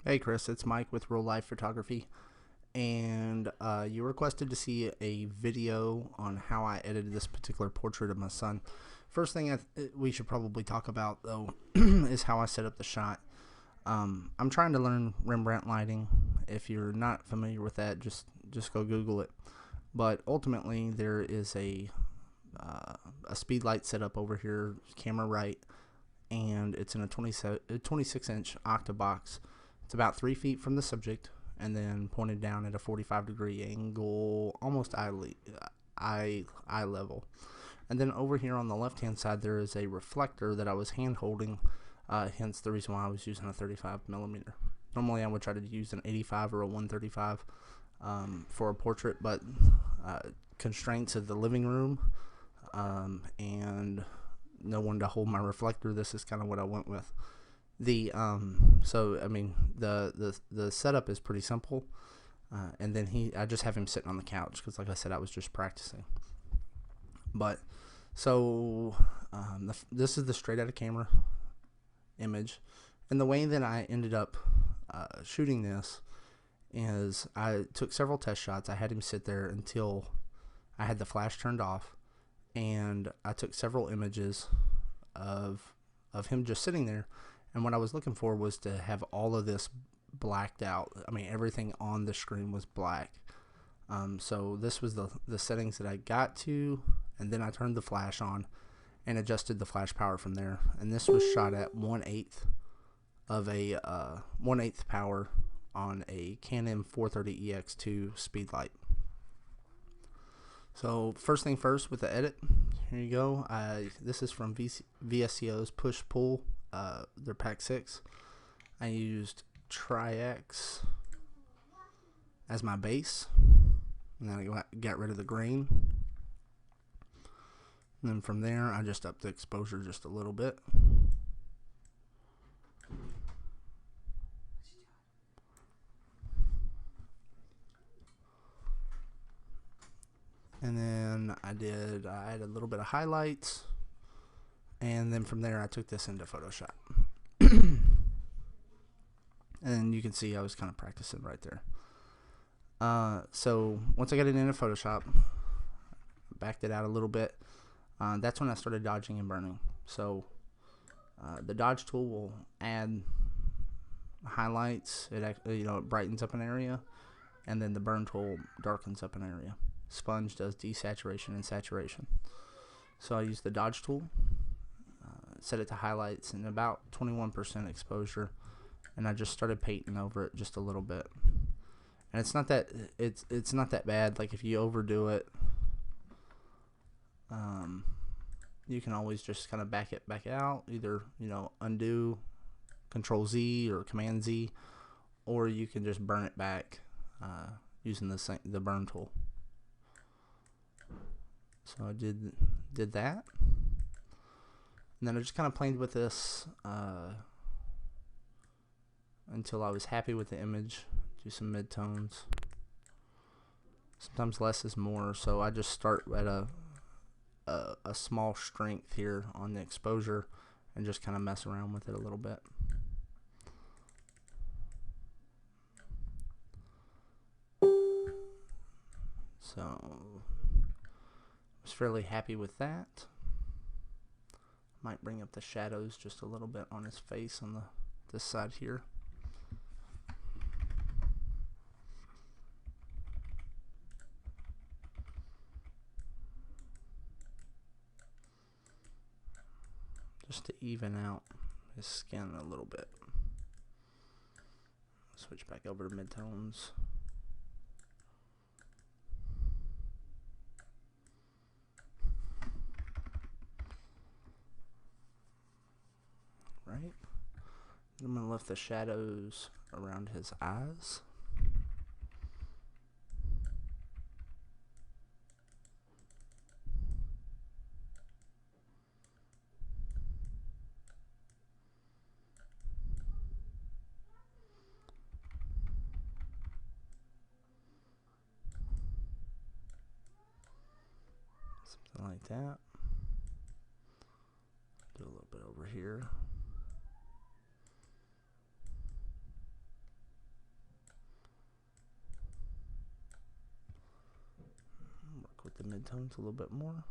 Hey Chris, it's Mike with Real Life Photography, and you requested to see a video on how I edited this particular portrait of my son. First thing we should probably talk about though is how I set up the shot. I'm trying to learn Rembrandt lighting. If you're not familiar with that, just go Google it. But ultimately, there is a speed light setup over here, camera right, and it's in a 26-inch octabox. It's about 3 feet from the subject, and then pointed down at a 45-degree angle, almost eye level. And then over here on the left hand side, there is a reflector that I was hand holding, hence the reason why I was using a 35 millimeter. Normally, I would try to use an 85 or a 135 for a portrait, but uh, constraints of the living room and no one to hold my reflector, this is kind of what I went with. The setup is pretty simple, and then I just have him sitting on the couch because, like I said, I was just practicing. But so this is the straight out of camera image, and the way that I ended up shooting this is I took several test shots. I had him sit there until I had the flash turned off, and I took several images of him just sitting there. And what I was looking for was to have all of this blacked out. I mean, everything on the screen was black. So this was the settings that I got to, and then I turned the flash on and adjusted the flash power from there. And this was shot at 1/8 of a 1/8 power on a Canon 430 EX2 speed light. So first thing first with the edit, here you go. This is from VSCO's Push Pull, their Pack 6. I used Tri-X as my base, and then I got rid of the grain. And then from there, I just upped the exposure just a little bit. And then I added a little bit of highlights, and then from there I took this into Photoshop. And you can see I was kind of practicing right there. So once I got it into Photoshop, backed it out a little bit, that's when I started dodging and burning. So the dodge tool will add highlights, it brightens up an area, and then the burn tool darkens up an area. Sponge does desaturation and saturation. So I use the dodge tool, set it to highlights and about 21% exposure, and I just started painting over it just a little bit. And it's not that bad. Like if you overdo it, you can always just kind of back out, either undo, Control Z or Command Z, or you can just burn it back using the burn tool. So I did that, and then I just kind of played with this until I was happy with the image. Do some midtones. Sometimes less is more, so I just start at a small strength here on the exposure and just kind of mess around with it a little bit. So I was fairly happy with that. Might bring up the shadows just a little bit on his face on this side here. Just to even out his skin a little bit. Switch back over to midtones. Right. I'm going to lift the shadows around his eyes. Something like that. Do a little bit over here. midtones a little bit more.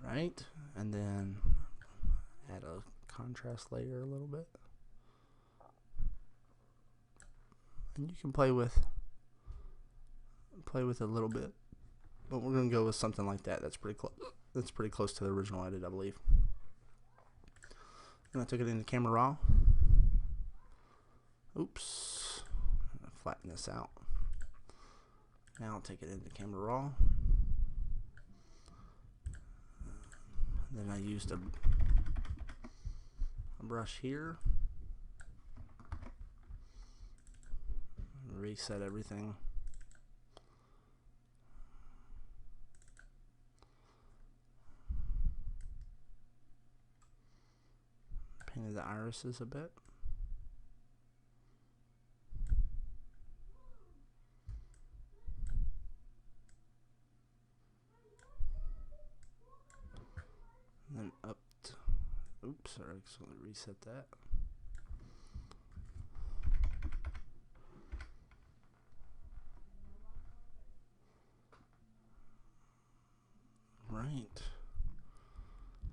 Alright, and then add a contrast layer a little bit. And you can play with it a little bit, but we're gonna go with something like that. That's pretty close. That's pretty close to the original edit, I believe. And I took it into Camera Raw. Oops, flatten this out. Now I'll take it into Camera Raw. Then I used a brush here. Reset everything. Painted the irises a bit. And then up to, oops, sorry, accidentally reset that. Right.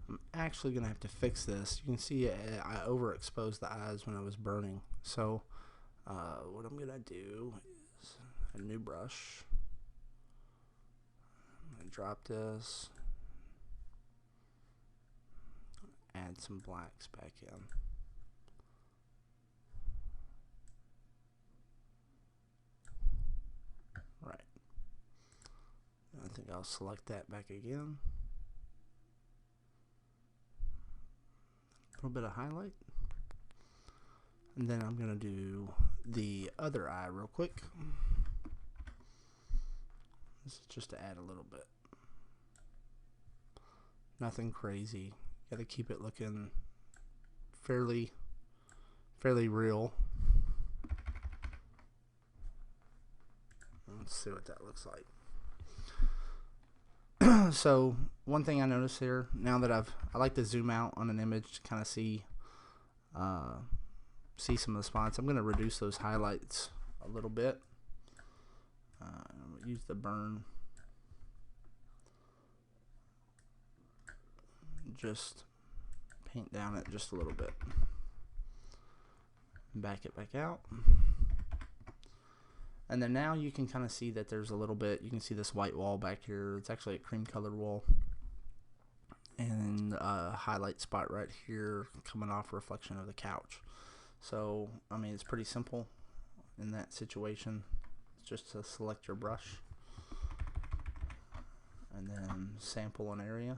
I'm actually gonna have to fix this. You can see I overexposed the eyes when I was burning. So what I'm gonna do is a new brush. I'm gonna drop this. Add some blacks back in. Right. I think I'll select that back again. A little bit of highlight. And then I'm going to do the other eye real quick. This is just to add a little bit. Nothing crazy. Got to keep it looking fairly real. Let's see what that looks like. So one thing I noticed here, now that I like to zoom out on an image to kind of see some of the spots. I'm going to reduce those highlights a little bit. Use the burn. Just paint down it just a little bit. Back it back out. And then now you can kind of see that there's a little bit, you can see this white wall back here. It's actually a cream colored wall. And a highlight spot right here coming off reflection of the couch. So, I mean, it's pretty simple in that situation. It's just to select your brush and then sample an area.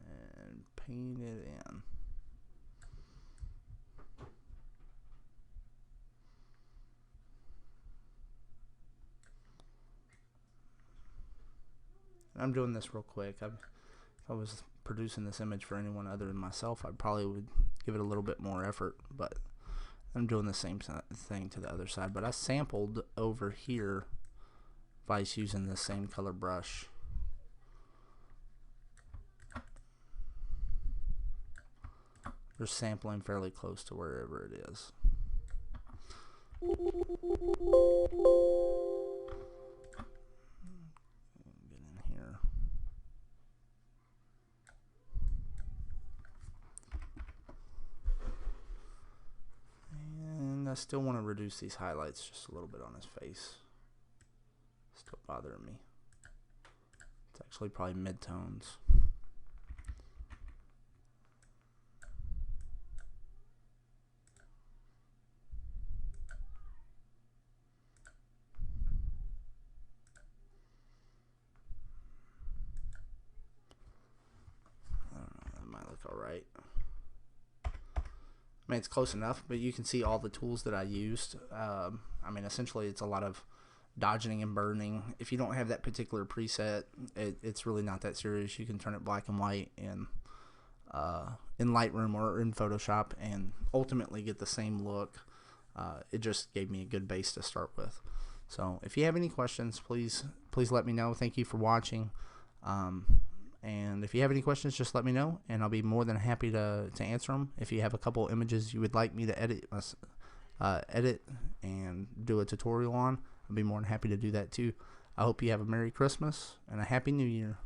And paint it in. I'm doing this real quick. If I was producing this image for anyone other than myself, I probably would give it a little bit more effort, but I'm doing the same thing to the other side. But I sampled over here Vice using the same color brush. We're sampling fairly close to wherever it is. I still want to reduce these highlights just a little bit on his face. Still bothering me. It's actually probably mid-tones. I don't know, that might look alright. I mean, it's close enough, but you can see all the tools that I used. I mean, essentially, it's a lot of dodging and burning. If you don't have that particular preset, it's really not that serious. You can turn it black and white in Lightroom or in Photoshop and ultimately get the same look. it just gave me a good base to start with. So if you have any questions, please let me know. Thank you for watching. And if you have any questions, just let me know, and I'll be more than happy to answer them. If you have a couple images you would like me to edit and do a tutorial on, I'll be more than happy to do that too. I hope you have a Merry Christmas and a Happy New Year.